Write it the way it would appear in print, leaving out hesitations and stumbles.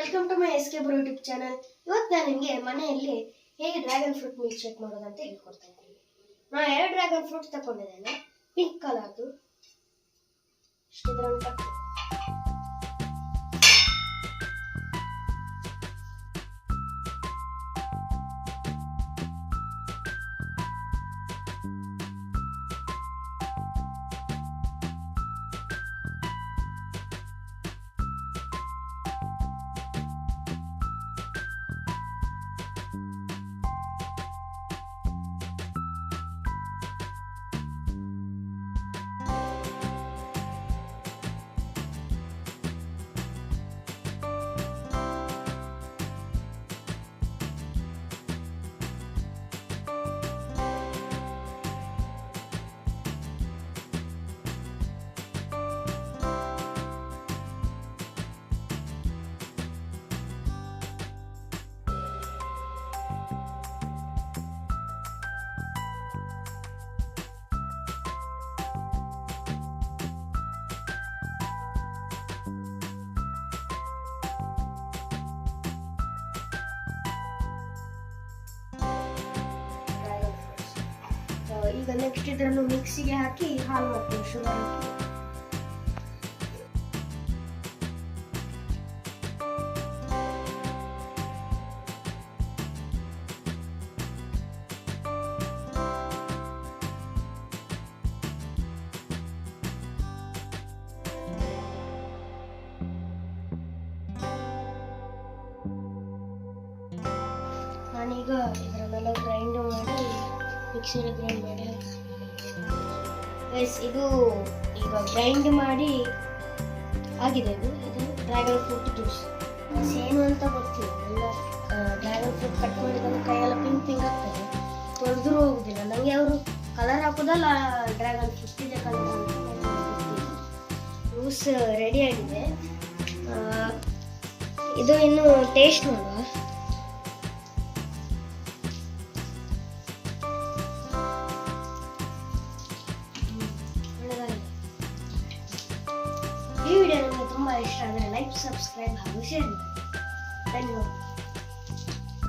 Welcome to my SK bro YouTube channel. ಇವತ್ತು ನಾನು ನಿಮಗೆ ಮನೆಯಲ್ಲಿ ಹೇಗೆ ಡ್ರ್ಯಾಗನ್ ಫ್ರೂಟ್ ಮಿಲ್ಕ್ ಶೇಕ್ ಮಾಡೋದು ಅಂತ ಹೇಳ್ಕೊಡ್ತಾ ಇದ್ದೀನಿ. ನಾನು 2 ಡ್ರ್ಯಾಗನ್ ಫ್ರೂಟ್ ತಗೊಂಡಿದ್ದೇನೆ. ಪಿಂಕ್ ಕಲರ್ದು ಇಷ್ಟಿದ್ರಲ್ಲಿ ಕಟ್ ಈಗ ನೆಕ್ಸ್ಟ್ ಇದನ್ನು ಮಿಕ್ಸಿಗೆ ಹಾಕಿ ಹಾಲು ಹಾಕ್ತೀವಿ, ಶುಗರ್ ಹಾಕಿ. ನಾನೀಗ ಇದನ್ನೆಲ್ಲ ಗ್ರೈಂಡ್ ಮಾಡಿ ಮಿಕ್ಸಿಯಲ್ಲಿ ಗ್ರೈಂಡ್ ಮಾಡಿ ಇದು ಈಗ ಗ್ರೈಂಡ್ ಮಾಡಿ ಆಗಿದೆ. ಇದು ಡ್ರ್ಯಾಗನ್ ಫ್ರೂಟ್ ಜ್ಯೂಸ್ ಏನು ಅಂತ ಗೊತ್ತಿಲ್ಲ. ಎಲ್ಲ ಡ್ರ್ಯಾಗನ್ ಫ್ರೂಟ್ ಕಟ್ ಮಾಡಿದ ಕೈಯೆಲ್ಲ ಪಿಂಕ್ ಪಿಂಕ್ ಆಗ್ತದೆ, ತೊಳೆದ್ರೂ ಹೋಗುದಿಲ್ಲ. ನನಗೆ ಅವರು ಕಲರ್ ಹಾಕೋದಲ್ಲ ಡ್ರ್ಯಾಗನ್ ಫ್ರೂಟ್ ಇದೆ ಕಲರ್. ಜ್ಯೂಸ್ ರೆಡಿ ಆಗಿದೆ. ಇದು ಇನ್ನು ಟೇಸ್ಟ್ ಮಾಡುವ. ಈ ವಿಡಿಯೋ ನಿಮಗೆ ತುಂಬಾ ಇಷ್ಟ ಆದರೆ ಲೈಕ್, ಸಬ್ಸ್ಕ್ರೈಬ್ ಹಾಗೂ ಶೇರ್ ಮಾಡಿ. ಧನ್ಯವಾದ.